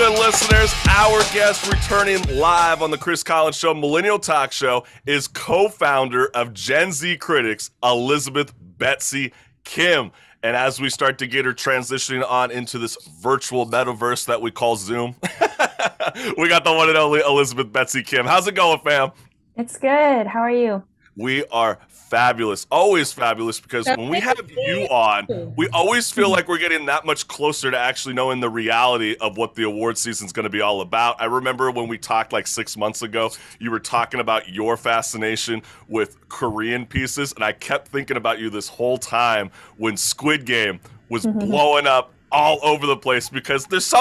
gentlemen, listeners, our guest returning live on the Chris Collins Show, Millennial Talk Show, is co-founder of Gen Z Critics, Elizabeth Betsy Kim. And as we start to get her transitioning on into this virtual metaverse that we call Zoom, we got the one and only Elizabeth Betsy Kim. How's it going, fam? It's good. How are you? We are fabulous, always fabulous, because when we have you on, we always feel like we're getting that much closer to actually knowing the reality of what the award season is going to be all about. I remember when we talked like 6 months ago, you were talking about your fascination with Korean pieces, and I kept thinking about you this whole time when Squid Game was blowing up all over the place, because there's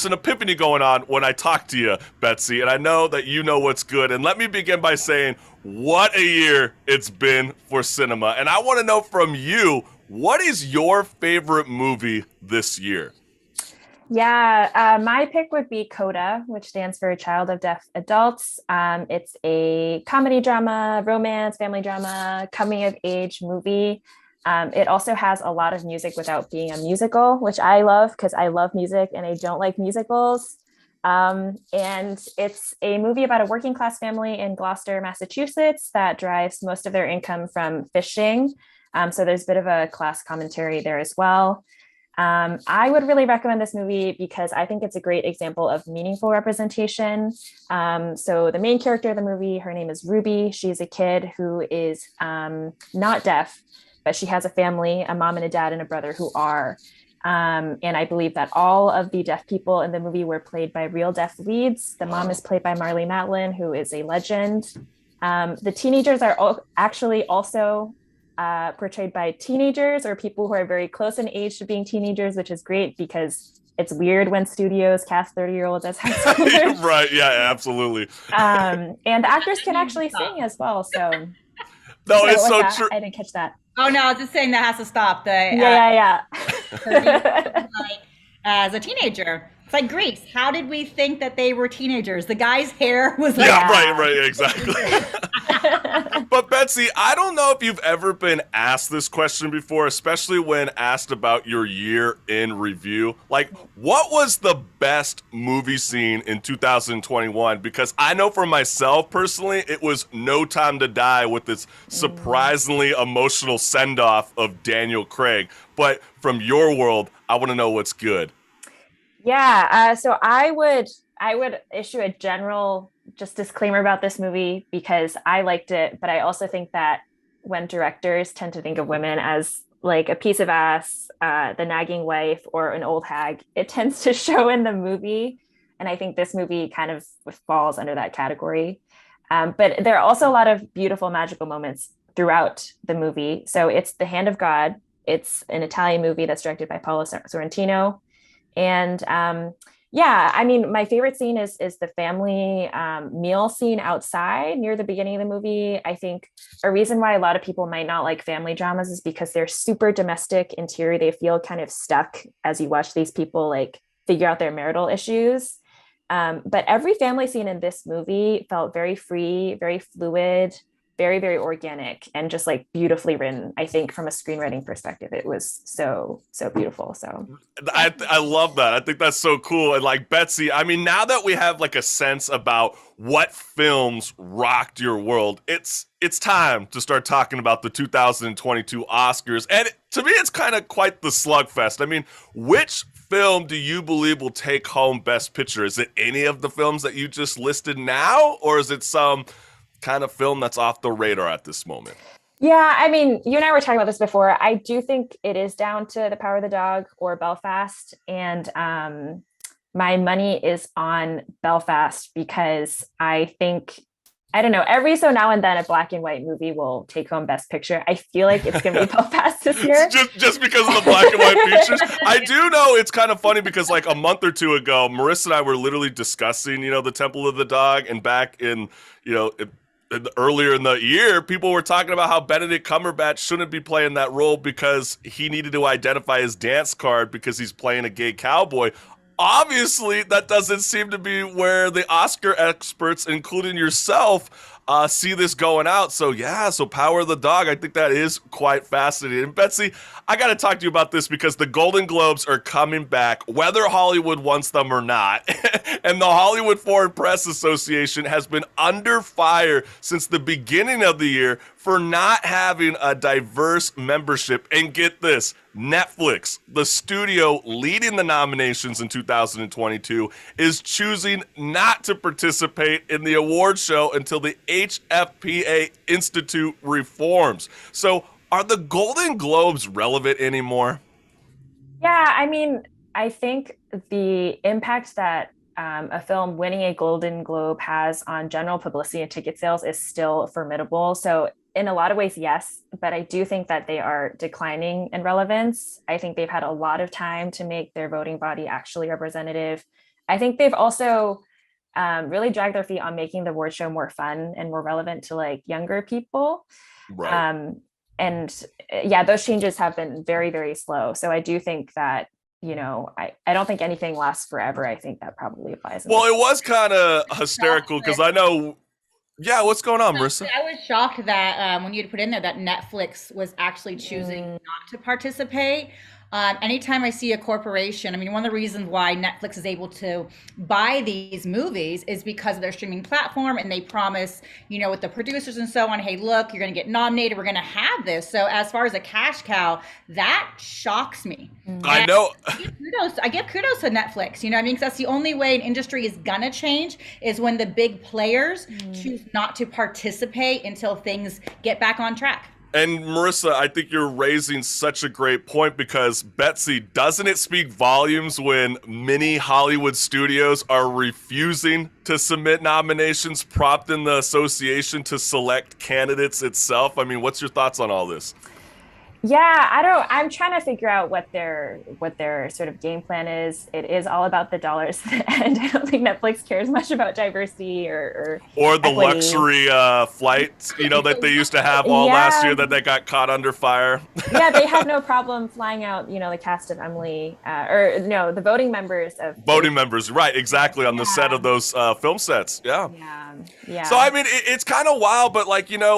an epiphany going on when I talk to you, Betsy, and I know that you know what's good. And let me begin by saying, what a year it's been for cinema. And I want to know from you, what is your favorite movie this year? Yeah, my pick would be CODA, which stands for Child of Deaf Adults. It's a comedy drama, romance, family drama, coming of age movie. It also has a lot of music without being a musical, which I love because I love music and I don't like musicals. And it's a movie about a working class family in Gloucester, Massachusetts that derives most of their income from fishing. So there's a bit of a class commentary there as well. I would really recommend this movie because I think it's a great example of meaningful representation. So the main character of the movie, her name is Ruby. She's a kid who is not deaf, but she has a family, a mom and a dad and a brother who are. And I believe that all of the deaf people in the movie were played by real deaf leads. The mom is played by Marlee Matlin, who is a legend. The teenagers are actually also portrayed by teenagers or people who are very close in age to being teenagers, which is great because it's weird when studios cast 30-year-olds as high schoolers. Right, yeah, absolutely. And the actors can actually sing as well. So it's so true. I didn't catch that. Oh no, I was just saying that has to stop. Yeah. As a teenager, it's like Grease. How did we think that they were teenagers? The guy's hair was like... Yeah, right, exactly. But Betsy, I don't know if you've ever been asked this question before, especially when asked about your year in review. Like, what was the best movie scene in 2021? Because I know for myself personally, it was No Time to Die with this surprisingly emotional send-off of Daniel Craig. But from your world, I want to know what's good. Yeah, so I would issue a general just disclaimer about this movie because I liked it, but I also think that when directors tend to think of women as like a piece of ass, the nagging wife, or an old hag, it tends to show in the movie. And I think this movie kind of falls under that category. But there are also a lot of beautiful, magical moments throughout the movie. So it's The Hand of God. It's an Italian movie that's directed by Paolo Sorrentino. And I mean, my favorite scene is the family meal scene outside near the beginning of the movie. I think a reason why a lot of people might not like family dramas is because they're super domestic interior. They feel kind of stuck as you watch these people like figure out their marital issues. But every family scene in this movie felt very free, very fluid, very, very organic, and just like beautifully written. I think from a screenwriting perspective, it was so beautiful. So I love that. I think that's so cool. And like Betsy, I mean, now that we have like a sense about what films rocked your world, it's time to start talking about the 2022 Oscars. And to me, it's kind of quite the slugfest. I mean, which film do you believe will take home Best Picture? Is it any of the films that you just listed now, or is it some kind of film that's off the radar at this moment? Yeah, I mean, you and I were talking about this before. I do think it is down to The Power of the Dog or Belfast. And my money is on Belfast because I think, I don't know, every so now and then a black and white movie will take home Best Picture. I feel like it's going to be Belfast this year. just because of the black and white features. I do know it's kind of funny because like a month or two ago, Marissa and I were literally discussing, the Temple of the Dog, and back in, earlier in the year, people were talking about how Benedict Cumberbatch shouldn't be playing that role because he needed to identify his dance card because he's playing a gay cowboy. Obviously, that doesn't seem to be where the Oscar experts, including yourself, see this going out. So yeah, so Power of the Dog, I think that is quite fascinating. And Betsy, I got to talk to you about this because the Golden Globes are coming back, whether Hollywood wants them or not. And the Hollywood Foreign Press Association has been under fire since the beginning of the year for not having a diverse membership. And get this, Netflix, the studio leading the nominations in 2022, is choosing not to participate in the award show until the HFPA Institute reforms. So, are the Golden Globes relevant anymore? Yeah, I mean, I think the impact that a film winning a Golden Globe has on general publicity and ticket sales is still formidable. So, in a lot of ways, yes, but I do think that they are declining in relevance. I think they've had a lot of time to make their voting body actually representative. I think they've also really dragged their feet on making the award show more fun and more relevant to like younger people. Right. And yeah, those changes have been very, very slow. So I do think that, I don't think anything lasts forever. I think that probably applies. Well, it was kind of hysterical because I know. Yeah, what's going on, Marissa? I was shocked that when you put in there that Netflix was actually choosing not to participate. Anytime I see a corporation, I mean, one of the reasons why Netflix is able to buy these movies is because of their streaming platform, and they promise, with the producers and so on, hey, look, you're going to get nominated, we're going to have this. So as far as a cash cow, that shocks me. I know. I give kudos to Netflix, I mean, because that's the only way an industry is going to change is when the big players choose not to participate until things get back on track. And Marissa, I think you're raising such a great point because Betsy, doesn't it speak volumes when many Hollywood studios are refusing to submit nominations, prompting the association to select candidates itself? I mean, what's your thoughts on all this? Yeah, I'm trying to figure out what their sort of game plan is. It is all about the dollars, and I don't think Netflix cares much about diversity or the equity. luxury flights, that they used to have all last year that they got caught under fire. Yeah, they had no problem flying out, the cast of Emily, or no, the voting members of voting members, right? Exactly, on the set of those film sets. Yeah. So I mean, it's kind of wild, but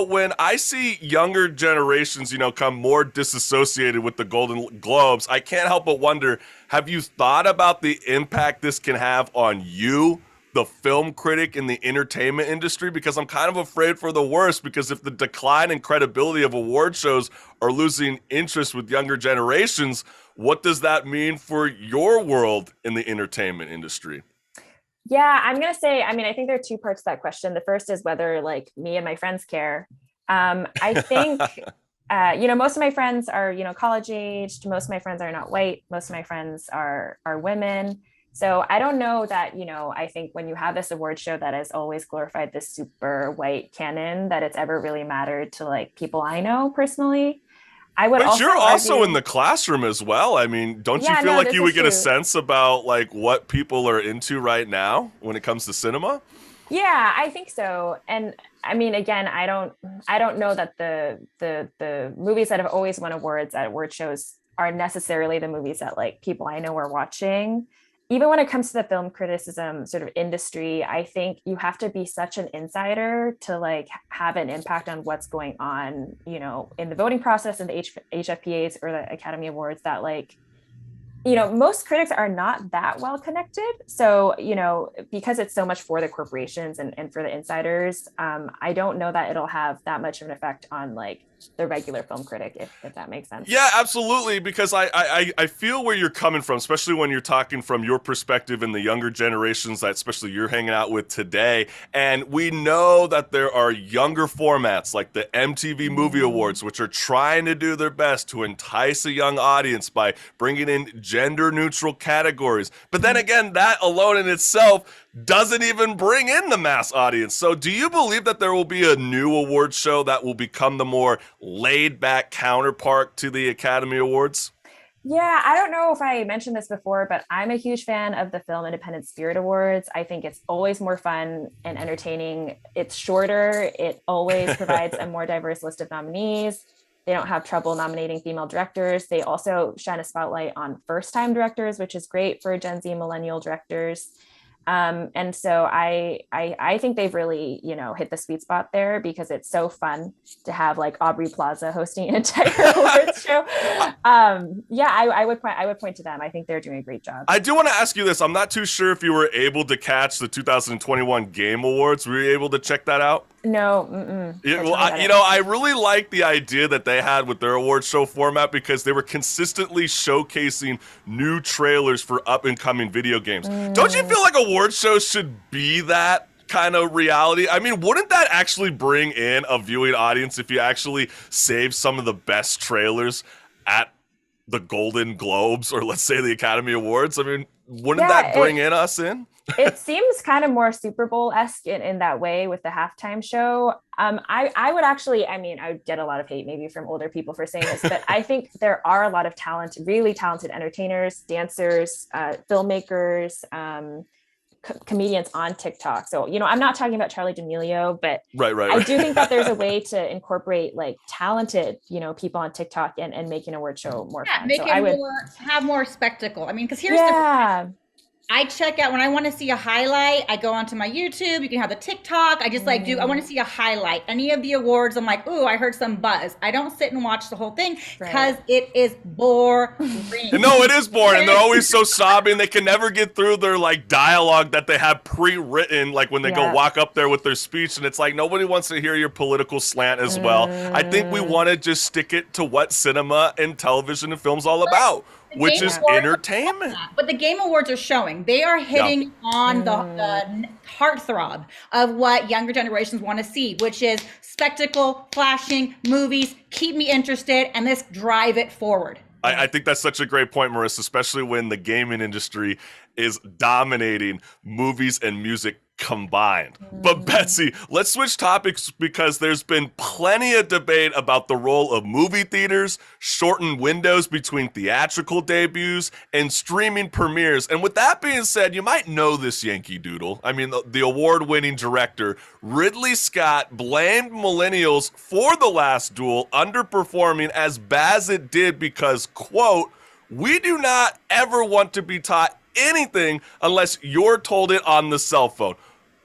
when I see younger generations, come more disassociated with the Golden Globes, I can't help but wonder, have you thought about the impact this can have on you, the film critic in the entertainment industry? Because I'm kind of afraid for the worst, because if the decline in credibility of award shows are losing interest with younger generations, what does that mean for your world in the entertainment industry? Yeah, I'm going to say, I mean, I think there are two parts to that question. The first is whether like me and my friends care. I think most of my friends are, college aged. Most of my friends are not white. Most of my friends are women. So I don't know that, I think when you have this award show that has always glorified this super white canon, that it's ever really mattered to like people I know personally. But you're also in the classroom as well. I mean, don't you feel like you would get a sense about like what people are into right now when it comes to cinema? Yeah, I think so. And I mean, again, I don't know that the movies that have always won awards at award shows are necessarily the movies that like people I know are watching. Even when it comes to the film criticism sort of industry, I think you have to be such an insider to like have an impact on what's going on, in the voting process and the HFPAs or the Academy Awards, that like, most critics are not that well connected. So, because it's so much for the corporations and for the insiders, I don't know that it'll have that much of an effect on like the regular film critic, if that makes sense. Yeah, absolutely. Because I feel where you're coming from, especially when you're talking from your perspective and the younger generations that especially you're hanging out with today. And we know that there are younger formats like the MTV Movie Awards, which are trying to do their best to entice a young audience by bringing in gender neutral categories. But then again, that alone in itself doesn't even bring in the mass audience. So do you believe that there will be a new award show that will become the more laid back counterpart to the Academy Awards? Yeah, I don't know if I mentioned this before, but I'm a huge fan of the Film Independent Spirit Awards. I think it's always more fun and entertaining. It's shorter. It always provides a more diverse list of nominees. They don't have trouble nominating female directors. They also shine a spotlight on first-time directors, which is great for Gen Z and millennial directors. And so I think they've really, hit the sweet spot there, because it's so fun to have like Aubrey Plaza hosting an entire awards show. I would point to them. I think they're doing a great job. I do want to ask you this. I'm not too sure if you were able to catch the 2021 Game Awards. Were you able to check that out? No. Yeah, well, I really like the idea that they had with their award show format, because they were consistently showcasing new trailers for up and coming video games. Don't you feel like award shows should be that kind of reality? I mean, wouldn't that actually bring in a viewing audience if you actually save some of the best trailers at the Golden Globes, or let's say the Academy Awards? I mean, wouldn't that bring us in? It seems kind of more Super Bowl-esque in that way with the halftime show. I would actually, I would get a lot of hate maybe from older people for saying this, but I think there are a lot of really talented entertainers, dancers, filmmakers, comedians on TikTok. So, I'm not talking about Charlie D'Amelio, but right. I do think that there's a way to incorporate like talented, people on TikTok and make an award show more fun. Make so it have more spectacle. I mean, because here's the I check out when I want to see a highlight. I go onto my YouTube. You can have the TikTok. I just I want to see a highlight. Any of the awards, I'm like, ooh, I heard some buzz. I don't sit and watch the whole thing because it is boring. No, it is boring. And they're always so sobbing. They can never get through their like dialogue that they have pre-written, like when they go walk up there with their speech. And it's like, nobody wants to hear your political slant as well. I think we want to just stick it to what cinema and television and film's all about, which is entertainment. But the Game Awards are showing. They are hitting on the heartthrob of what younger generations want to see, which is spectacle, flashing, movies, keep me interested, and let's drive it forward. I think that's such a great point, Marissa, especially when the gaming industry is dominating movies and music combined. But Betsy, let's switch topics, because there's been plenty of debate about the role of movie theaters, shortened windows between theatrical debuts, and streaming premieres. And with that being said, you might know this Yankee Doodle. I mean, the award-winning director Ridley Scott blamed Millennials for The Last Duel underperforming as bad as it did because, quote, "We do not ever want to be taught anything unless you're told it on the cell phone."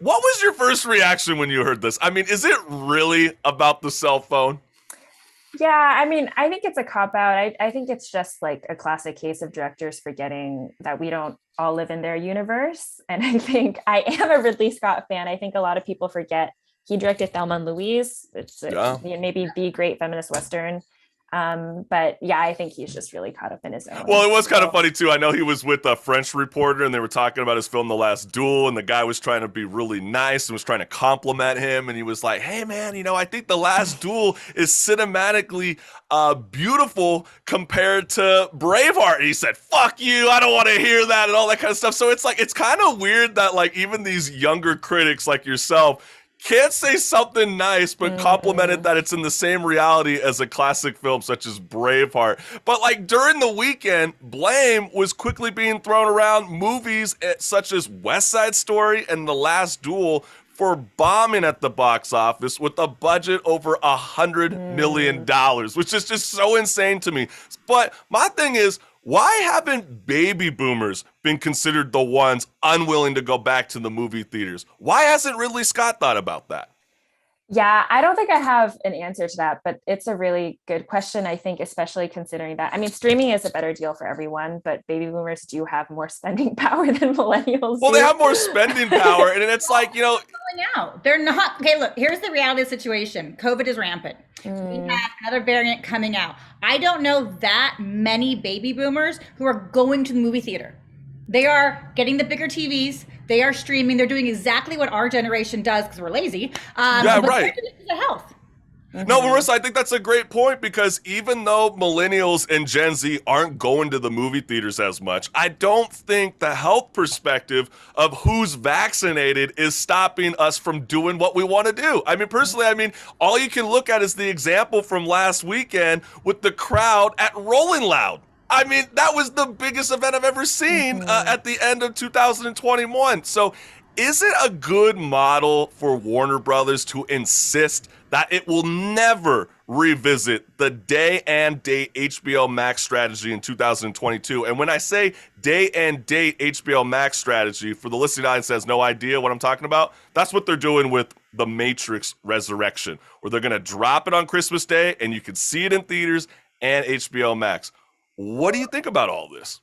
What was your first reaction when you heard this? I mean, is it really about the cell phone? Yeah, I think it's a cop-out. I think it's just like a classic case of directors forgetting that we don't all live in their universe. And I think I am a Ridley Scott fan. I think a lot of people forget he directed Thelma and Louise. It's maybe the great feminist Western. But yeah, I think he's just really caught up in his own. Well, it was kind of funny too. I know he was with a French reporter and they were talking about his film, The Last Duel, and the guy was trying to be really nice and was trying to compliment him. And he was like, "Hey man, I think The Last Duel is cinematically beautiful compared to Braveheart." And he said, "Fuck you, I don't want to hear that," and all that kind of stuff. So it's like, it's kind of weird that like even these younger critics like yourself can't say something nice, but complimented that it's in the same reality as a classic film such as Braveheart. But like during the weekend, blame was quickly being thrown around movies such as West Side Story and The Last Duel for bombing at the box office with a budget over $100 million, which is just so insane to me. But my thing is, why haven't baby boomers been considered the ones unwilling to go back to the movie theaters? Why hasn't Ridley Scott thought about that? Yeah, I don't think I have an answer to that, but it's a really good question. I think, especially considering that, streaming is a better deal for everyone, but baby boomers do have more spending power than millennials. Well, they have more spending power, and it's like, going out. They're not. Okay, look, here's the reality of the situation. COVID is rampant. We have another variant coming out. I don't know that many baby boomers who are going to the movie theater. They are getting the bigger TVs. They are streaming. They're doing exactly what our generation does because we're lazy. Yeah, right. The health. No, Marissa, I think that's a great point, because even though millennials and Gen Z aren't going to the movie theaters as much, I don't think the health perspective of who's vaccinated is stopping us from doing what we want to do. Personally, all you can look at is the example from last weekend with the crowd at Rolling Loud. That was the biggest event I've ever seen at the end of 2021. So is it a good model for Warner Brothers to insist that it will never revisit the day and date HBO Max strategy in 2022. And when I say day and date HBO Max strategy, for the listening audience that has no idea what I'm talking about, that's what they're doing with The Matrix Resurrection, where they're going to drop it on Christmas Day and you can see it in theaters and HBO Max. What do you think about all this?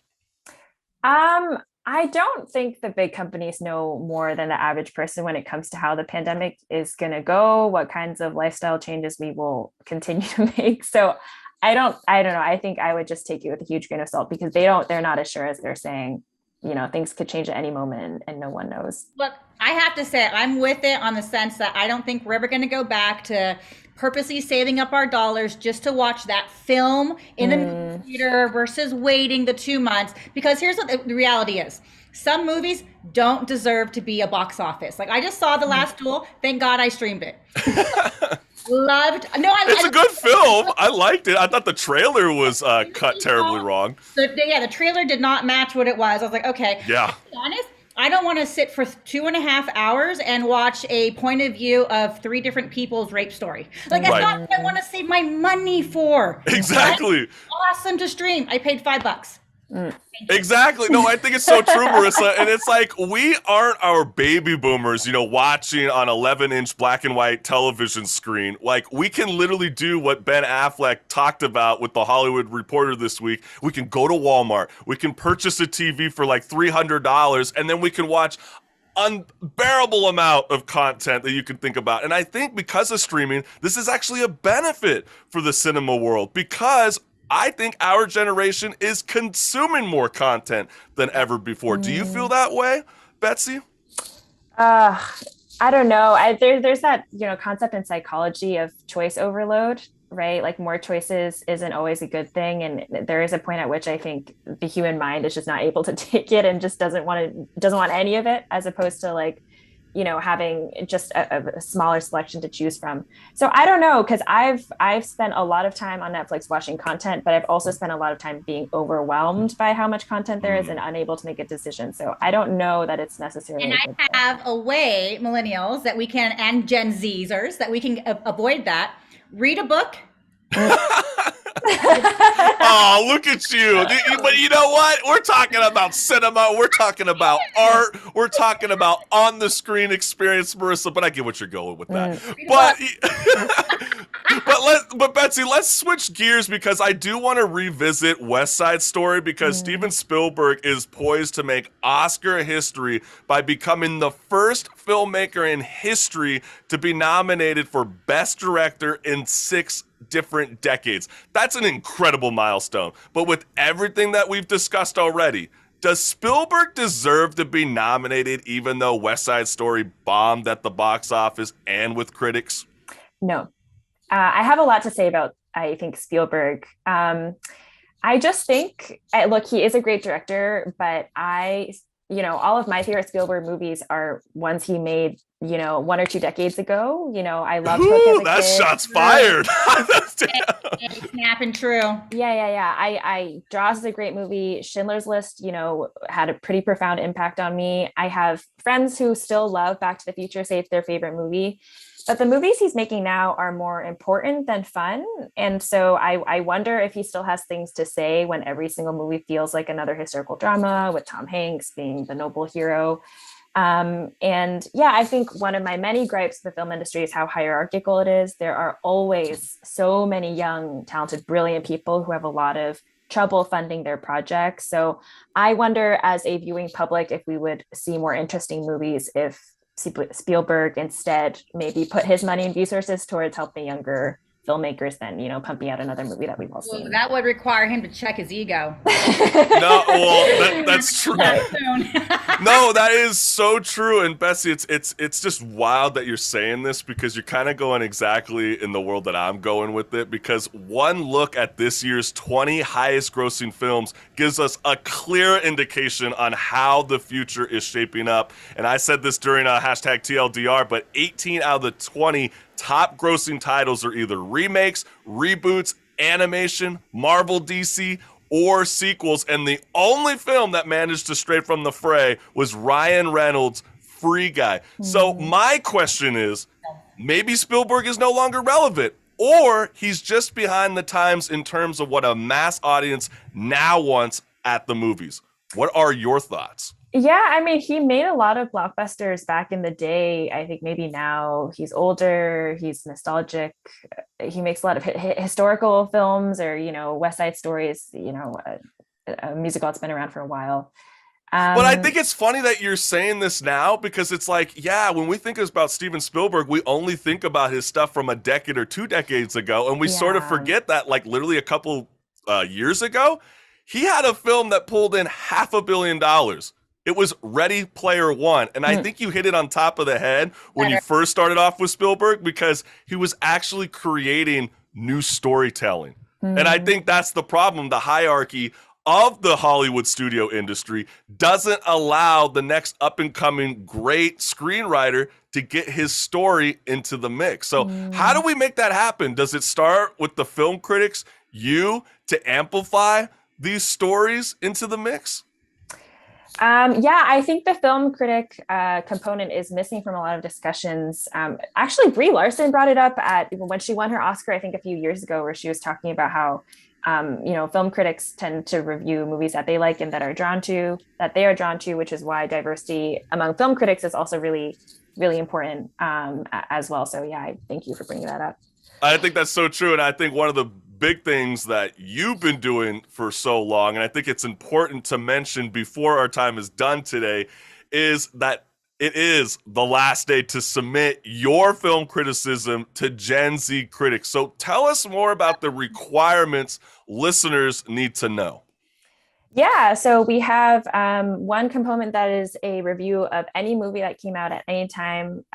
I don't think the big companies know more than the average person when it comes to how the pandemic is going to go, what kinds of lifestyle changes we will continue to make. So I don't know. I think I would just take it with a huge grain of salt because they're not as sure as they're saying, things could change at any moment and no one knows. Look, I have to say, I'm with it on the sense that I don't think we're ever going to go back to purposely saving up our dollars just to watch that film in the movie theater versus waiting the 2 months. Because here's what the reality is. Some movies don't deserve to be a box office. Like I just saw The Last Duel. Thank God I streamed it. It's a good film. I liked it. I thought the trailer was cut terribly wrong. The trailer did not match what it was. I was like, okay. Yeah. To be honest, I don't want to sit for 2.5 hours and watch a point of view of 3 different people's rape story. Like that's not what I want to save my money for. Exactly. That's awesome to stream. I paid $5. Exactly. No, I think it's so true, Marissa. And it's like, we aren't our baby boomers, watching on 11-inch black and white television screen. Like, we can literally do what Ben Affleck talked about with the Hollywood Reporter this week. We can go to Walmart. We can purchase a TV for like $300, and then we can watch unbearable amount of content that you can think about. And I think because of streaming, this is actually a benefit for the cinema world because I think our generation is consuming more content than ever before. Do you feel that way, Betsy? I don't know. There's that, concept in psychology of choice overload, right? Like more choices isn't always a good thing. And there is a point at which I think the human mind is just not able to take it and just doesn't want any of it, as opposed to like, having just a smaller selection to choose from. So I don't know, because I've spent a lot of time on Netflix watching content, but I've also spent a lot of time being overwhelmed by how much content there is and unable to make a decision. So I don't know that it's necessarily. And I have a way, millennials, that we can, and Gen Zers, that we can avoid that. Read a book. Oh, look at you. But you know what? We're talking about cinema. We're talking about art. We're talking about on-the-screen experience, Marissa. But I get what you're going with that. But Betsy, let's switch gears because I do want to revisit West Side Story because Steven Spielberg is poised to make Oscar history by becoming the first filmmaker in history to be nominated for Best Director in 6 different decades. That's an incredible milestone. But with everything that we've discussed already, does Spielberg deserve to be nominated even though West Side Story bombed at the box office and with critics? No. I have a lot to say about, I think, Spielberg. I just think, look, he is a great director, but all of my favorite Spielberg movies are ones he made, 1 or 2 decades ago. I loved Hook as a that kid. shot's fired. It's snapping true. Yeah. I Jaws is a great movie. Schindler's List, had a pretty profound impact on me. I have friends who still love Back to the Future, say it's their favorite movie. But the movies he's making now are more important than fun. And so I wonder if he still has things to say when every single movie feels like another historical drama with Tom Hanks being the noble hero. I think one of my many gripes with the film industry is how hierarchical it is. There are always so many young, talented, brilliant people who have a lot of trouble funding their projects. So I wonder as a viewing public if we would see more interesting movies if Spielberg instead maybe put his money and resources towards helping younger filmmakers than pumping out another movie that we've all seen. That would require him to check his ego. No, well, that's true. No, that is so true. And Betsy, it's just wild that you're saying this because you're kind of going exactly in the world that I'm going with it. Because one look at this year's 20 highest grossing films gives us a clear indication on how the future is shaping up. And I said this during hashtag TLDR, but 18 out of the 20 top grossing titles are either remakes, reboots, animation, Marvel, DC, or sequels. And the only film that managed to stray from the fray was Ryan Reynolds' Free Guy. So my question is, maybe Spielberg is no longer relevant, or he's just behind the times in terms of what a mass audience now wants at the movies. What are your thoughts? Yeah, I mean, he made a lot of blockbusters back in the day. I think maybe now he's older, he's nostalgic. He makes a lot of historical films, or, West Side Story is, a musical that's been around for a while. But I think it's funny that you're saying this now, because it's like, yeah, when we think about Steven Spielberg, we only think about his stuff from a decade or 2 decades ago, and we sort of forget that, like, literally a couple years ago, he had a film that pulled in $500 million. It was Ready Player One. And I think you hit it on top of the head when you first started off with Spielberg, because he was actually creating new storytelling. And I think that's the problem. The hierarchy of the Hollywood studio industry doesn't allow the next up-and-coming great screenwriter to get his story into the mix. So how do we make that happen? Does it start with the film critics, you, to amplify these stories into the mix? Yeah, I think the film critic component is missing from a lot of discussions. Actually, Brie Larson brought it up when she won her Oscar, I think a few years ago, where she was talking about how, film critics tend to review movies that they like and that they are drawn to, which is why diversity among film critics is also really, really important as well. So yeah, I thank you for bringing that up. I think that's so true. And I think one of the big things that you've been doing for so long, and I think it's important to mention before our time is done today, is that it is the last day to submit your film criticism to Gen Z critics. So tell us more about the requirements listeners need to know. Yeah, so we have one component that is a review of any movie that came out at any time.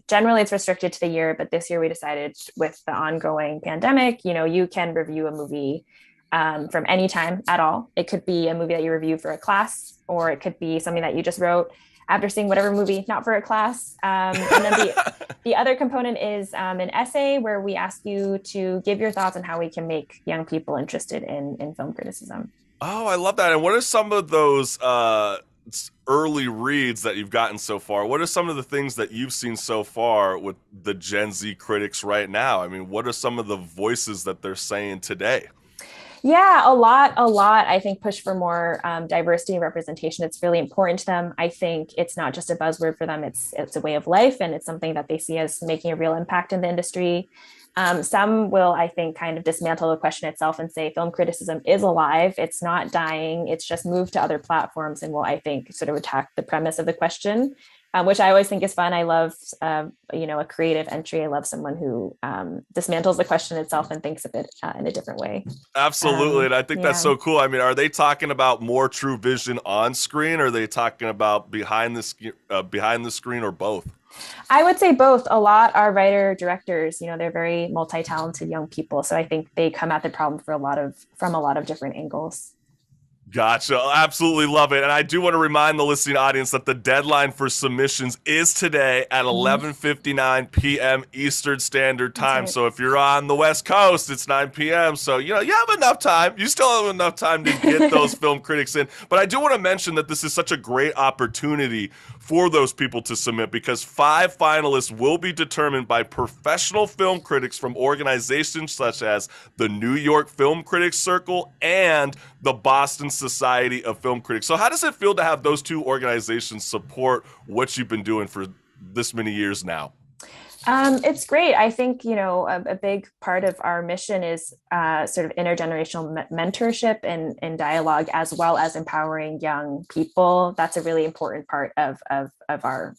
Generally, it's restricted to the year, but this year we decided, with the ongoing pandemic, you can review a movie from any time at all. It could be a movie that you review for a class, or it could be something that you just wrote after seeing whatever movie, not for a class. And then the other component is an essay where we ask you to give your thoughts on how we can make young people interested in film criticism. Oh, I love that. And what are some of those early reads that you've gotten so far? What are some of the things that you've seen so far with the Gen Z critics right now? I mean, what are some of the voices that they're saying today? Yeah, a lot. I think push for more diversity and representation. It's really important to them. I think it's not just a buzzword for them. It's a way of life, and it's something that they see as making a real impact in the industry. Some will, I think, kind of dismantle the question itself and say film criticism is alive. It's not dying. It's just moved to other platforms, and will, I think, sort of attack the premise of the question, which I always think is fun. I love, a creative entry. I love someone who dismantles the question itself and thinks of it in a different way. Absolutely. And I think that's so cool. I mean, are they talking about more true vision on screen, or are they talking about behind the screen, or both? I would say both. A lot are writer directors. They're very multi-talented young people. So I think they come at the problem from a lot of different angles. Gotcha. Absolutely love it. And I do want to remind the listening audience that the deadline for submissions is today at 11:59 p.m. Eastern Standard Time. Right. So if you're on the West Coast, it's 9 p.m. So, you have enough time. You still have enough time to get those film critics in. But I do want to mention that this is such a great opportunity for those people to submit, because 5 finalists will be determined by professional film critics from organizations such as the New York Film Critics Circle and the Boston Society of Film Critics. So how does it feel to have those 2 organizations support what you've been doing for this many years now? It's great. I think, a big part of our mission is sort of intergenerational mentorship and dialogue, as well as empowering young people. That's a really important part of our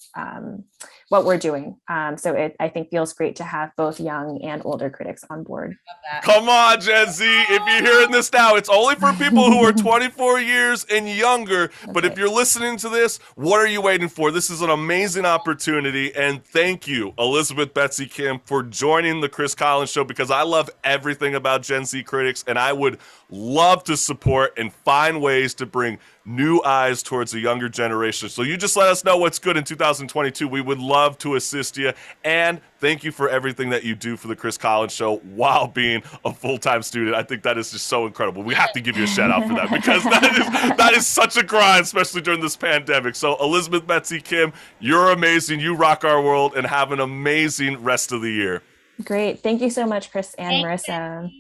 what we're doing. So it, I think, feels great to have both young and older critics on board. Come on, Gen Z. If you're hearing this now, it's only for people who are 24 years and younger. But if you're listening to this, what are you waiting for? This is an amazing opportunity. And thank you, Elizabeth Betsy Kim, for joining the Chris Collins Show, because I love everything about Gen Z critics, and I would love to support and find ways to bring new eyes towards a younger generation. So you just let us know what's good in 2022. We would love to assist you. And thank you for everything that you do for the Chris Collins Show while being a full-time student. I think that is just so incredible. We have to give you a shout out for that because that is such a grind, especially during this pandemic. So Elizabeth, Betsy, Kim, you're amazing. You rock our world, and have an amazing rest of the year. Great. Thank you so much, Chris and Thanks, Marissa.